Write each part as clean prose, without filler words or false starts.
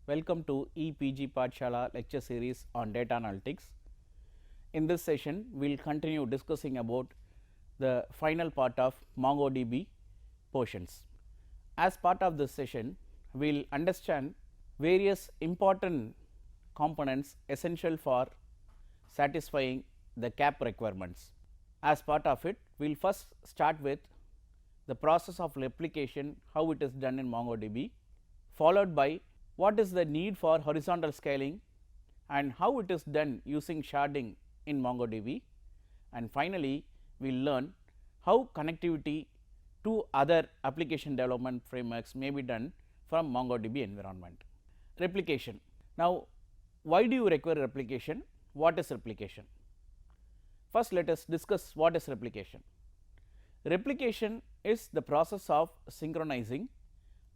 Welcome to EPG Pathshala lecture series on data analytics. In this session, we will continue discussing about the final part of MongoDB portions. As part of this session, we will understand various important components essential for satisfying the CAP requirements. As part of it, we will first start with the process of replication, how it is done in MongoDB, followed by what is the need for horizontal scaling and how it is done using sharding in MongoDB, and finally we will learn how connectivity to other application development frameworks may be done from MongoDB environment. Replication. Now, why do you require replication? What is replication? First, let us discuss what is replication. Replication is the process of synchronizing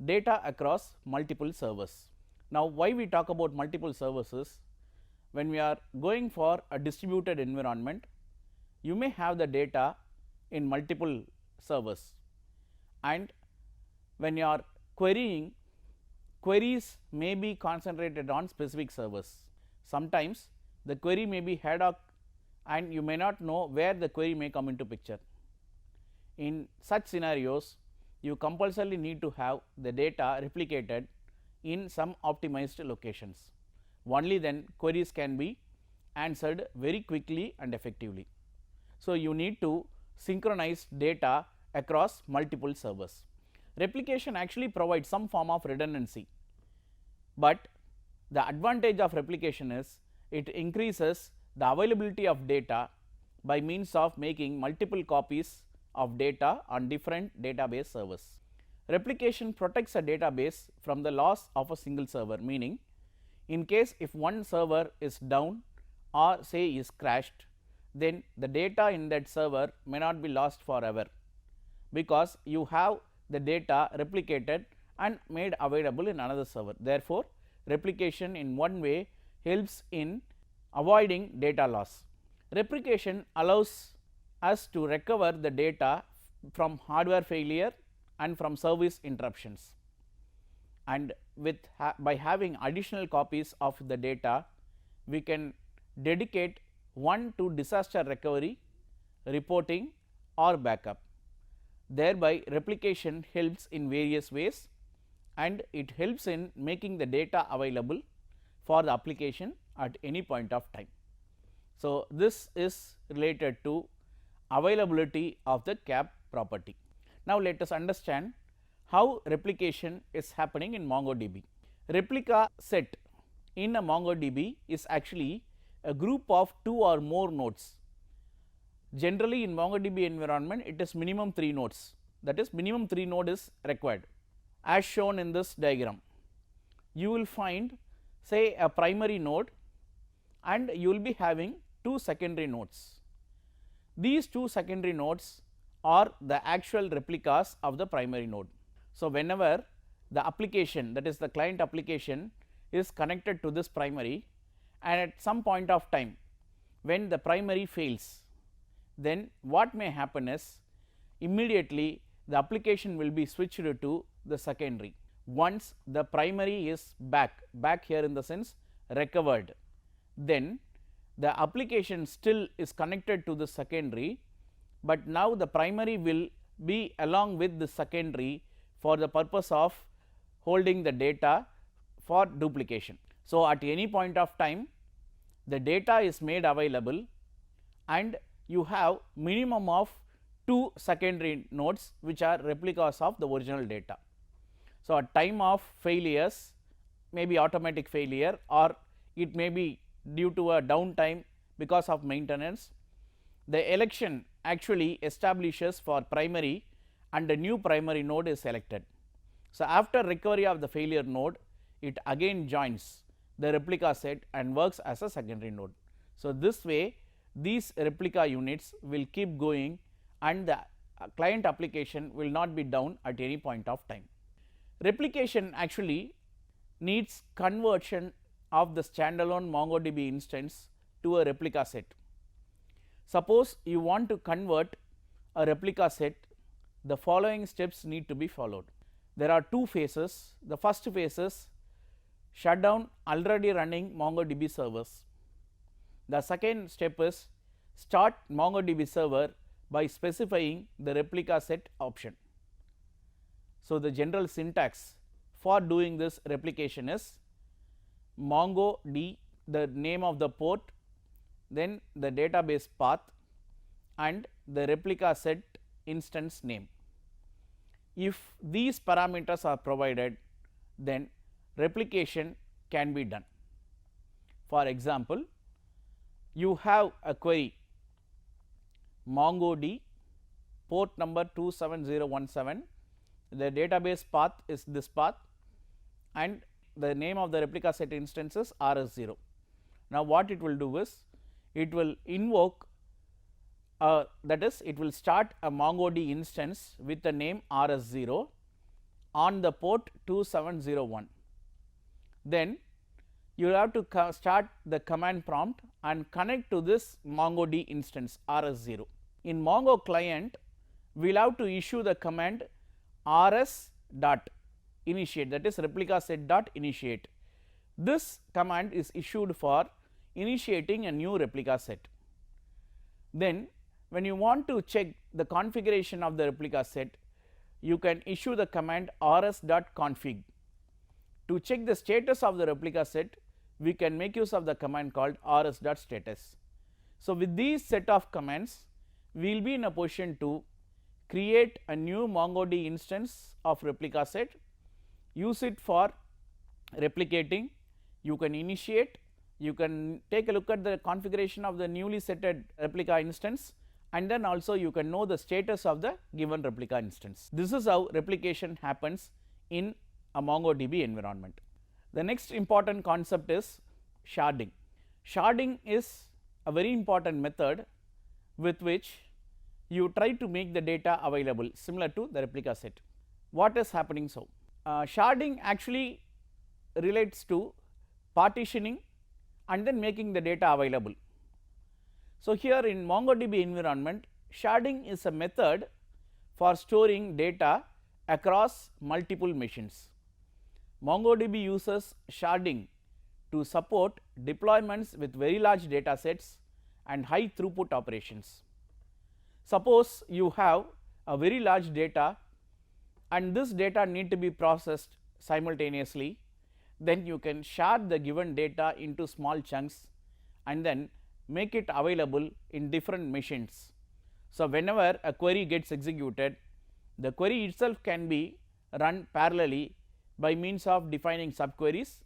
data across multiple servers. Now, why we talk about multiple servers? When we are going for a distributed environment, you may have the data in multiple servers, and when you are querying, queries may be concentrated on specific servers. Sometimes the query may be ad hoc and you may not know where the query may come into picture. In such scenarios, you compulsorily need to have the data replicated in some optimized locations. Only then queries can be answered very quickly and effectively. So, you need to synchronize data across multiple servers. Replication actually provides some form of redundancy, but the advantage of replication is it increases the availability of data by means of making multiple copies of data on different database servers. Replication protects a database from the loss of a single server, meaning in case if one server is down or say is crashed, then the data in that server may not be lost forever, because you have the data replicated and made available in another server. Therefore, replication in one way helps in avoiding data loss. Replication allows us to recover the data from hardware failure and from service interruptions, and with by having additional copies of the data, we can dedicate one to disaster recovery, reporting or backup. Thereby replication helps in various ways, and it helps in making the data available for the application at any point of time. So, this is related to availability of the CAP property. Now, let us understand how replication is happening in MongoDB. Replica set in a MongoDB is actually a group of 2 or more nodes. Generally in MongoDB environment, it is minimum 3 nodes, that is minimum 3 node is required. As shown in this diagram, you will find say a primary node and you will be having 2 secondary nodes. These 2 secondary nodes are the actual replicas of the primary node. So, whenever the application, that is the client application, is connected to this primary, and at some point of time when the primary fails, then what may happen is immediately the application will be switched to the secondary. Once the primary is back here in the sense recovered, then the application still is connected to the secondary, but now the primary will be along with the secondary for the purpose of holding the data for duplication. So, at any point of time the data is made available and you have minimum of 2 secondary nodes which are replicas of the original data. So, at time of failures, maybe automatic failure or it may be due to a downtime because of maintenance, the election actually establishes for primary and a new primary node is selected. So, after recovery of the failure node, it again joins the replica set and works as a secondary node. So, this way these replica units will keep going and the client application will not be down at any point of time. Replication actually needs conversion of the standalone MongoDB instance to a replica set. Suppose you want to convert a replica set, the following steps need to be followed. There are 2 phases. The first phase is shut down already running MongoDB servers. The second step is start MongoDB server by specifying the replica set option. So, the general syntax for doing this replication is MongoD, the name of the port, then the database path and the replica set instance name. If these parameters are provided, then replication can be done. For example, you have a query MongoD port number 27017, the database path is this path and the name of the replica set instance is RS0. Now, what it will do is it will invoke that is it will start a MongoD instance with the name RS0 on the port 2701. Then you will have to start the command prompt and connect to this MongoD instance RS0. In Mongo client, we will have to issue the command rs.initiate, that is replica set.initiate. This command is issued for initiating a new replica set. Then when you want to check the configuration of the replica set, you can issue the command rs.config. To check the status of the replica set, we can make use of the command called rs.status. So, with these set of commands, we will be in a position to create a new MongoD instance of replica set, use it for replicating, you can initiate, you can take a look at the configuration of the newly setted replica instance, and then also you can know the status of the given replica instance. This is how replication happens in a MongoDB environment. The next important concept is sharding. Sharding is a very important method with which you try to make the data available similar to the replica set. What is happening so? Sharding actually relates to partitioning and then making the data available. So, here in MongoDB environment, sharding is a method for storing data across multiple machines. MongoDB uses sharding to support deployments with very large data sets and high throughput operations. Suppose you have a very large data and this data need to be processed simultaneously, then you can shard the given data into small chunks and then make it available in different machines. So, whenever a query gets executed, the query itself can be run parallelly by means of defining subqueries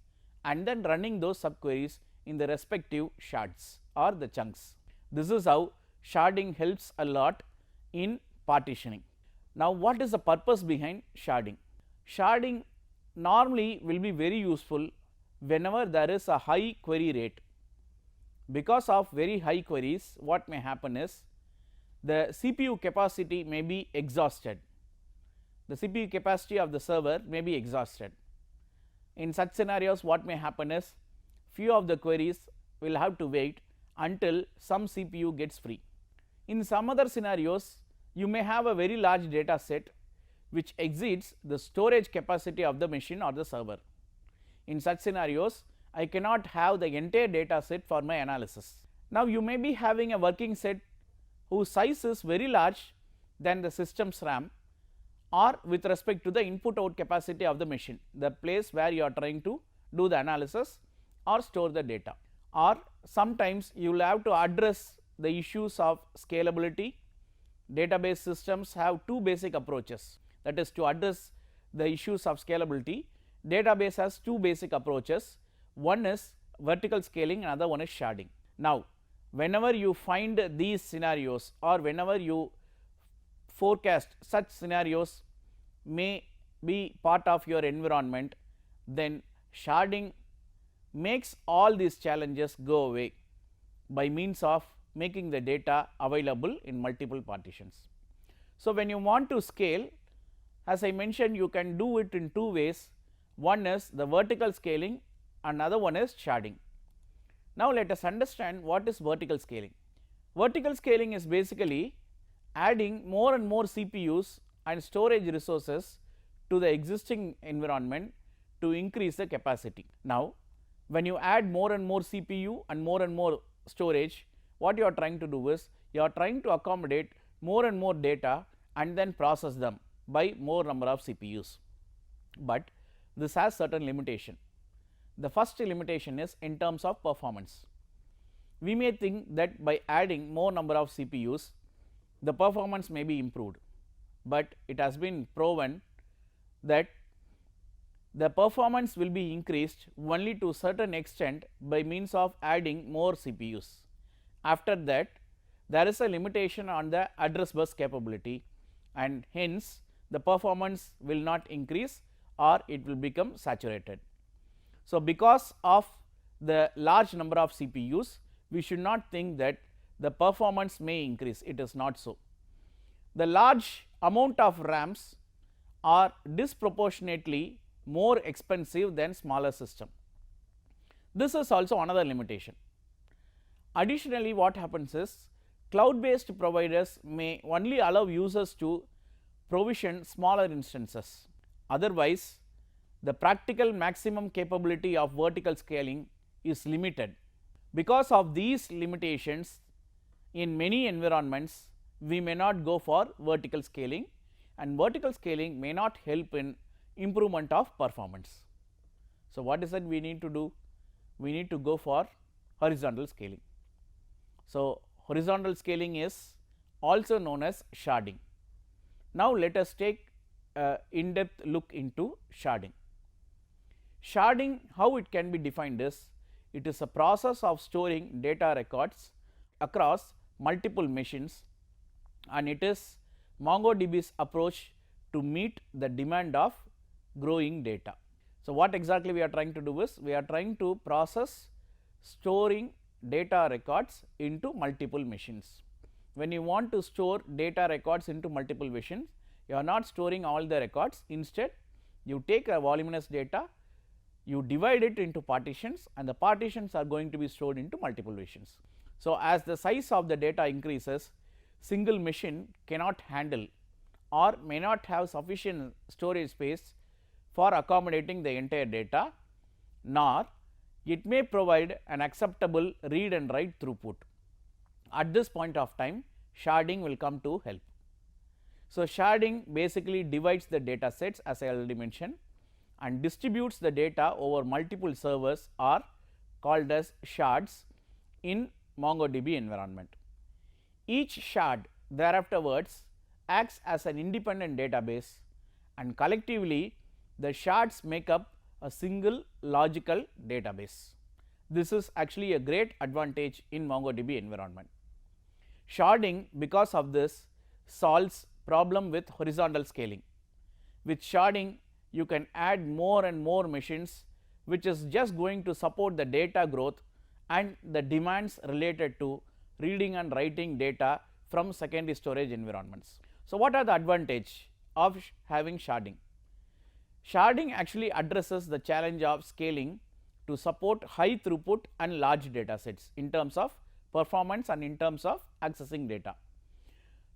and then running those subqueries in the respective shards or the chunks. This is how sharding helps a lot in partitioning. Now, what is the purpose behind sharding? Sharding normally will be very useful whenever there is a high query rate. Because of very high queries, what may happen is the CPU capacity may be exhausted, the CPU capacity of the server may be exhausted. In such scenarios, what may happen is few of the queries will have to wait until some CPU gets free. In some other scenarios, you may have a very large data set which exceeds the storage capacity of the machine or the server. In such scenarios, I cannot have the entire data set for my analysis. Now, you may be having a working set whose size is very large than the system's RAM or with respect to the input out capacity of the machine, the place where you are trying to do the analysis or store the data. Or sometimes you will have to address the issues of scalability. Database systems have two basic approaches, that is, to address the issues of scalability. Database has two basic approaches, one is vertical scaling, another one is sharding. Now, whenever you find these scenarios or whenever you forecast such scenarios may be part of your environment, then sharding makes all these challenges go away by means of making the data available in multiple partitions. So, when you want to scale, as I mentioned, you can do it in two ways. One is the vertical scaling, another one is sharding. Now, let us understand what is vertical scaling. Vertical scaling is basically adding more and more CPUs and storage resources to the existing environment to to increase the capacity. Now, when you add more and more CPU and more storage, what you are trying to do is you are trying to accommodate more and more data and then process them by more number of CPUs. But this has certain limitation. The first limitation is in terms of performance. We may think that by adding more number of CPUs, the performance may be improved, but it has been proven that the performance will be increased only to certain extent by means of adding more CPUs. After that, there is a limitation on the address bus capability, and hence the performance will not increase or it will become saturated. So, because of the large number of CPUs, we should not think that the performance may increase, it is not so. The large amount of RAMs are disproportionately more expensive than smaller system. This is also another limitation. Additionally, what happens is cloud based providers may only allow users to provision smaller instances. Otherwise, the practical maximum capability of vertical scaling is limited. Because of these limitations, in many environments we may not go for vertical scaling, and vertical scaling may not help in improvement of performance. So, what is it we need to do? We need to go for horizontal scaling. So, horizontal scaling is also known as sharding. Now, let us take an in-depth look into sharding. Sharding, how it can be defined is, it is a process of storing data records across multiple machines, and it is MongoDB's approach to meet the demand of growing data. So, what exactly we are trying to do is, we are trying to process storing data records into multiple machines. When you want to store data records into multiple machines, you are not storing all the records, instead you take a voluminous data, you divide it into partitions, and the partitions are going to be stored into multiple machines. So, as the size of the data increases, single machine cannot handle or may not have sufficient storage space for accommodating the entire data, nor it may provide an acceptable read and write throughput. At this point of time, sharding will come to help. So, sharding basically divides the data sets, as I already mentioned, and distributes the data over multiple servers, are called as shards in MongoDB environment. Each shard thereafterwards acts as an independent database, and collectively the shards make up a single logical database. This is actually a great advantage in MongoDB environment. Sharding, because of this, solves problem with horizontal scaling. With sharding, you can add more and more machines, which is just going to support the data growth and the demands related to reading and writing data from secondary storage environments. So, what are the advantages of having sharding? Sharding actually addresses the challenge of scaling to support high throughput and large data sets in terms of performance and in terms of accessing data.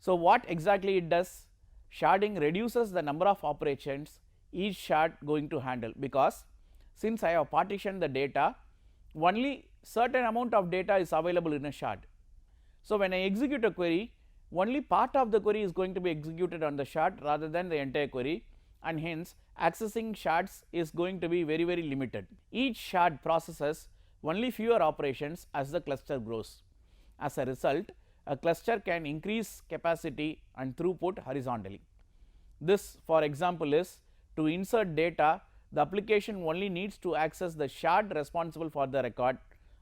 So, what exactly it does? Sharding reduces the number of operations each shard going to handle, because since I have partitioned the data, only certain amount of data is available in a shard. So, when I execute a query, only part of the query is going to be executed on the shard rather than the entire query, and hence accessing shards is going to be very limited. Each shard processes only fewer operations as the cluster grows. As a result, a cluster can increase capacity and throughput horizontally. This, for example, is to insert data, the application only needs to access the shard responsible for the record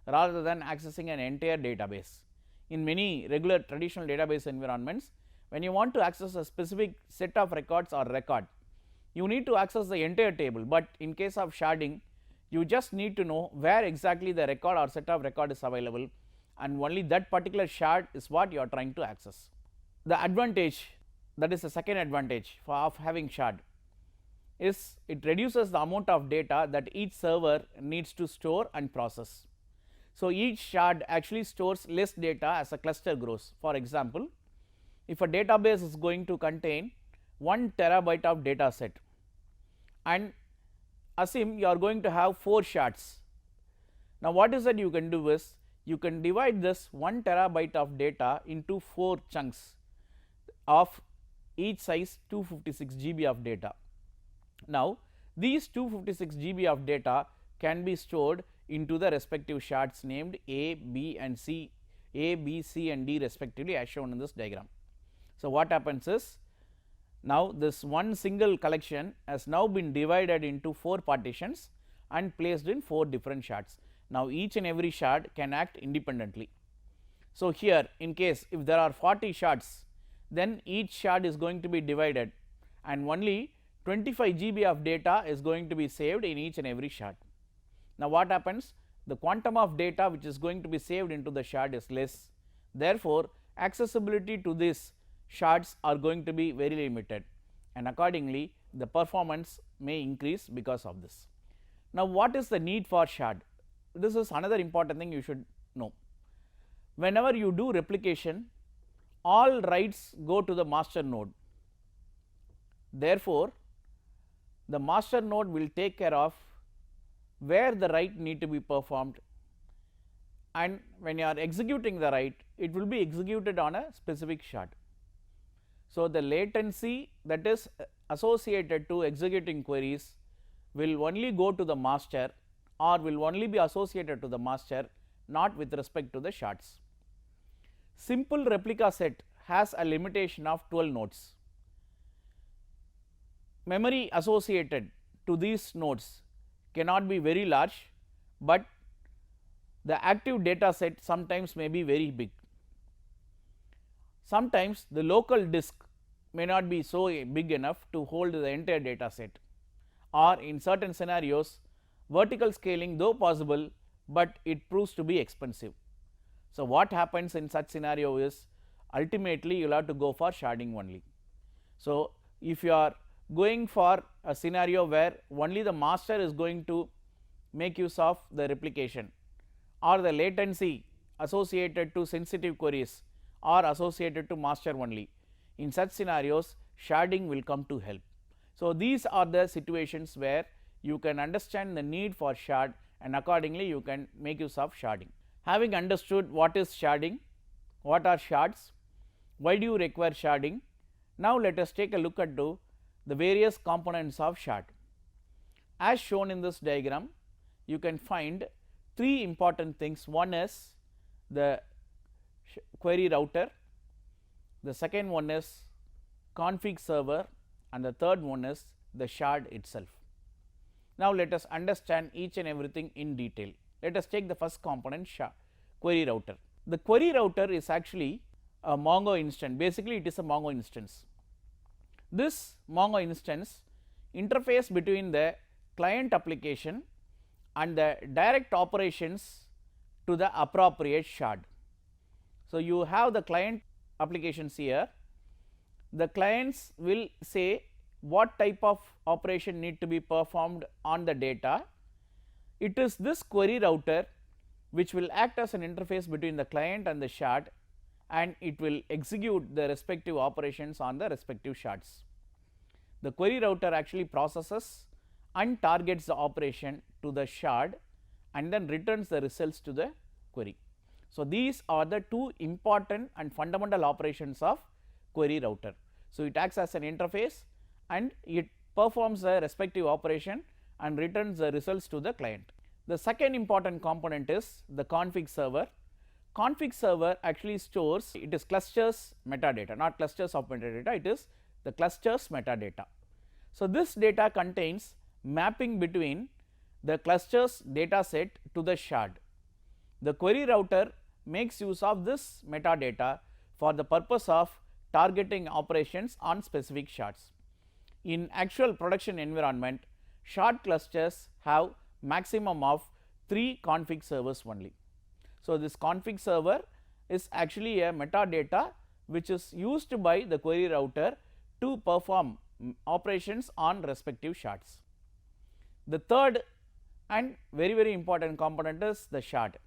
rather than accessing an entire database. In many regular traditional database environments, when you want to access a specific set of records or record, you need to access the entire table, but in case of sharding, you just need to know where exactly the record or set of record is available, and only that particular shard is what you are trying to access. The advantage, that is the second advantage of having shard, is it reduces the amount of data that each server needs to store and process. So, each shard actually stores less data as a cluster grows. For example, if a database is going to contain 1 terabyte of data set, and assume you are going to have 4 shards. Now, what is that you can do is you can divide this 1 terabyte of data into 4 chunks of each size 256 GB of data. Now, these 256 GB of data can be stored into the respective shards named A, B and C, A, B, C and D respectively as shown in this diagram. So, what happens is now this one single collection has now been divided into 4 partitions and placed in 4 different shards. Now, each and every shard can act independently. So, here in case if there are 40 shards, then each shard is going to be divided and only 25 GB of data is going to be saved in each and every shard. Now, what happens? The quantum of data which is going to be saved into the shard is less. Therefore, accessibility to these shards are going to be very limited and accordingly the performance may increase because of this. Now, what is the need for shard? This is another important thing you should know. Whenever you do replication, all writes go to the master node. Therefore, the master node will take care of where the write need to be performed, and when you are executing the write, it will be executed on a specific shard. So, the latency that is associated to executing queries will only go to the master or will only be associated to the master, not with respect to the shards. Simple replica set has a limitation of 12 nodes. Memory associated to these nodes cannot be very large, but the active data set sometimes may be very big. Sometimes the local disk may not be so big enough to hold the entire data set, or in certain scenarios vertical scaling though possible, but it proves to be expensive. So, what happens in such scenario is ultimately you will have to go for sharding only. So, if you are going for a scenario where only the master is going to make use of the replication, or the latency associated to sensitive queries are associated to master only, in such scenarios sharding will come to help. So, these are the situations where you can understand the need for shard and accordingly you can make use of sharding. Having understood what is sharding, what are shards, why do you require sharding, now let us take a look at the various components of shard. As shown in this diagram, you can find 3 important things. One is the query router, the second one is config server and the third one is the shard itself. Now, let us understand each and everything in detail. Let us take the first component, query router. The query router is actually a Mongo instance, basically it is a Mongo instance. This Mongo instance interface between the client application and the direct operations to the appropriate shard. So, you have the client applications here, the clients will say what type of operation need to be performed on the data. It is this query router which will act as an interface between the client and the shard and it will execute the respective operations on the respective shards. The query router actually processes and targets the operation to the shard and then returns the results to the query. So, these are the 2 important and fundamental operations of query router. So, it acts as an interface and it performs the respective operation and returns the results to the client. The second important component is the config server. Config server actually stores, it is clusters metadata, not clusters of metadata, it is the clusters metadata. So, this data contains mapping between the clusters data set to the shard. The query router makes use of this metadata for the purpose of targeting operations on specific shards. In actual production environment, shard clusters have maximum of 3 config servers only. So, this config server is actually a metadata which is used by the query router to perform operations on respective shards. The third and very important component is the shard.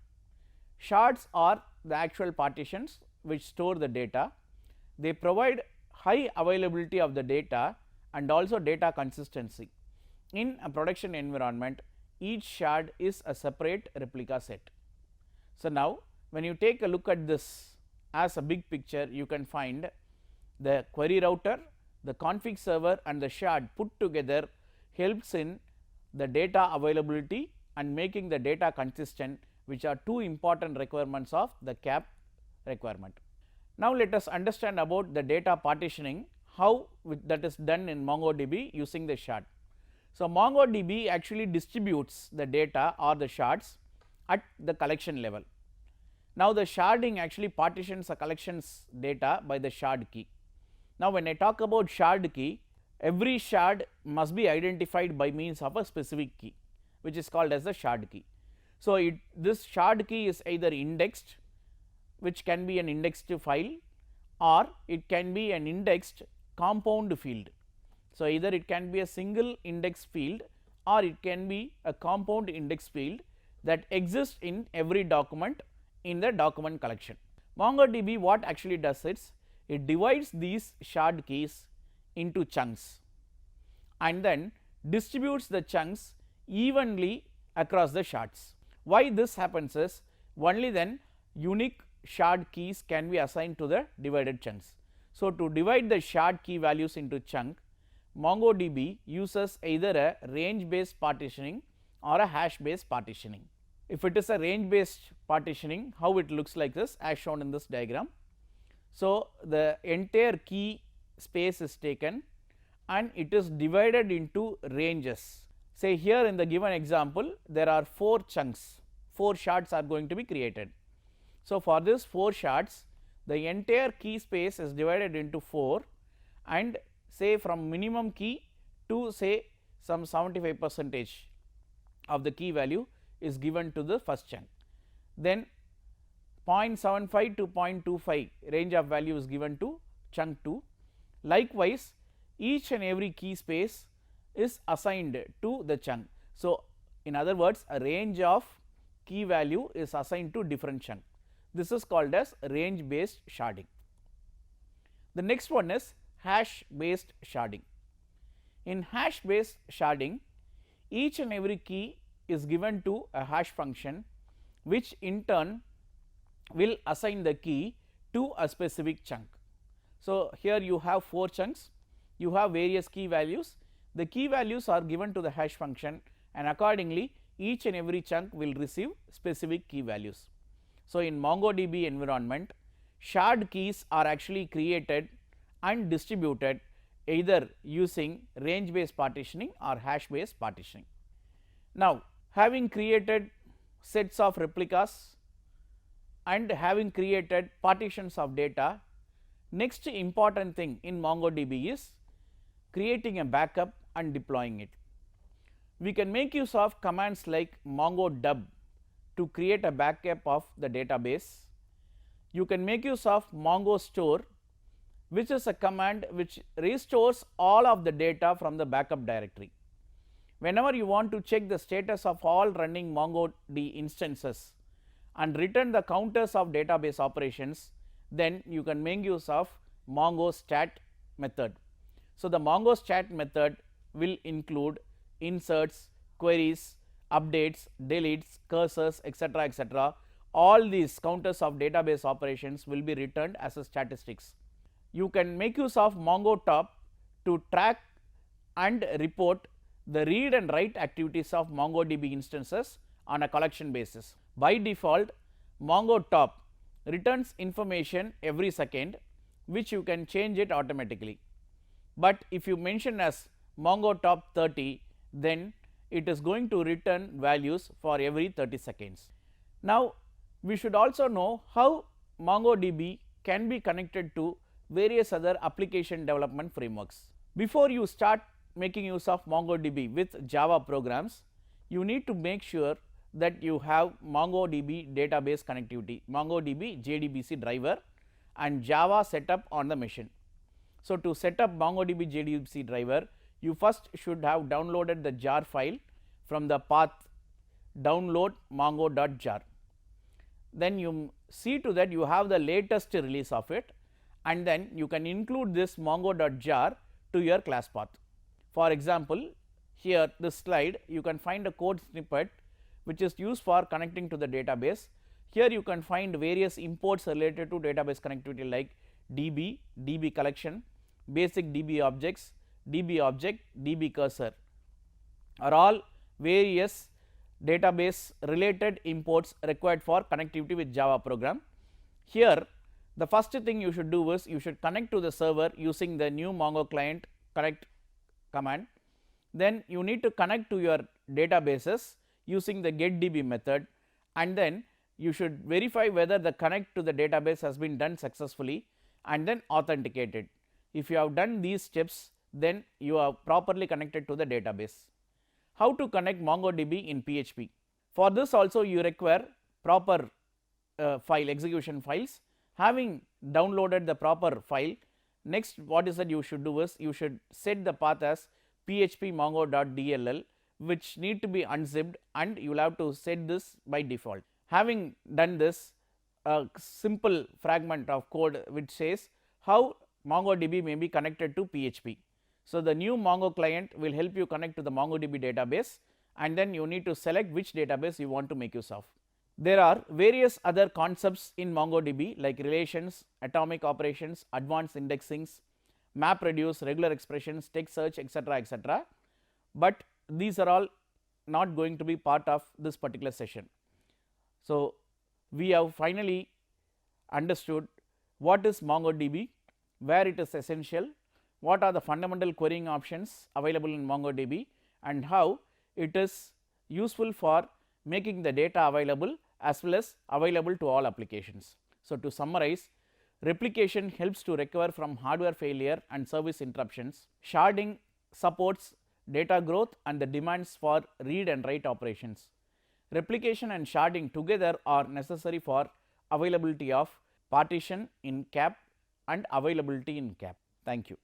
Shards are the actual partitions which store the data. They provide high availability of the data and also data consistency. in a production environment, each shard is a separate replica set. So, now when you take a look at this as a big picture, you can find the query router, the config server and the shard put together helps in the data availability and making the data consistent, which are two important requirements of the CAP requirement. Now, let us understand about the data partitioning, how that is done in MongoDB using the shard. So, MongoDB actually distributes the data or the shards at the collection level. Now, the sharding actually partitions a collections data by the shard key. Now, when I talk about shard key, every shard must be identified by means of a specific key, which is called as the shard key. So, this shard key is either indexed, which can be an indexed file, or it can be an indexed compound field. So, either it can be a single index field or it can be a compound index field that exists in every document in the document collection. MongoDB what actually does is, it divides these shard keys into chunks and then distributes the chunks evenly across the shards. Why this happens is, only then unique shard keys can be assigned to the divided chunks. So, to divide the shard key values into chunk, MongoDB uses either a range based partitioning or a hash based partitioning. If it is a range based partitioning, how it looks like this as shown in this diagram. So, the entire key space is taken and it is divided into ranges. Say here in the given example, there are 4 chunks, 4 shards are going to be created. So, for this 4 shards, the entire key space is divided into 4 and say from minimum key to say some 75% of the key value is given to the first chunk. Then 0.75 to 0.25 range of value is given to chunk 2. Likewise, each and every key space is assigned to the chunk. So, in other words, a range of key value is assigned to different chunk. This is called as range based sharding. The next one is hash based sharding. In hash based sharding, each and every key is given to a hash function, which in turn will assign the key to a specific chunk. So, here you have 4 chunks, you have various key values, the key values are given to the hash function and accordingly each and every chunk will receive specific key values. So, in MongoDB environment, shard keys are actually created and distributed either using range based partitioning or hash based partitioning. Now, having created sets of replicas and having created partitions of data, next important thing in MongoDB is creating a backup and deploying it. We can make use of commands like MongoDB to create a backup of the database. You can make use of MongoStore, which is a command which restores all of the data from the backup directory. Whenever you want to check the status of all running MongoDB instances and return the counters of database operations, then you can make use of MongoStat method. So, the MongoStat method will include inserts, queries, updates, deletes, cursors, etc., etc. All these counters of database operations will be returned as a statistics. You can make use of MongoTop to track and report the read and write activities of MongoDB instances on a collection basis. By default, MongoTop returns information every second, which you can change it automatically. But if you mention as MongoDB-III, then it is going to return values for every 30 seconds. Now, we should also know how MongoDB can be connected to various other application development frameworks. Before you start making use of MongoDB with Java programs, you need to make sure that you have MongoDB database connectivity, MongoDB JDBC driver and Java setup on the machine. So, to set up MongoDB JDBC driver, you first should have downloaded the jar file from the path download mongo.jar. Then you see to that you have the latest release of it, and then you can include this mongo.jar to your class path. For example, here this slide you can find a code snippet which is used for connecting to the database. Here you can find various imports related to database connectivity like DB, DB collection, basic DB objects, DB object, DB cursor are all various database related imports required for connectivity with Java program. Here the first thing you should do is you should connect to the server using the new Mongo client connect command. Then you need to connect to your databases using the getDB method, and then you should verify whether the connect to the database has been done successfully and then authenticate it. If you have done these steps, then you are properly connected to the database. How to connect MongoDB in PHP? For this also you require proper file execution files. Having downloaded the proper file, next what is that you should do is you should set the path as phpmongo.dll, which need to be unzipped, and you will have to set this by default. Having done this, a simple fragment of code which says how MongoDB may be connected to PHP. So the new Mongo client will help you connect to the MongoDB database, and then you need to select which database you want to make use of. There are various other concepts in MongoDB like relations, atomic operations, advanced indexings, map reduce, regular expressions, text search, etc., but these are all not going to be part of this particular session. So we have finally understood what is MongoDB, where it is essential, what are the fundamental querying options available in MongoDB, and how it is useful for making the data available as well as available to all applications. So to summarize, replication helps to recover from hardware failure and service interruptions. Sharding supports data growth and the demands for read and write operations. Replication and sharding together are necessary for availability of partition in CAP and availability in CAP. Thank you.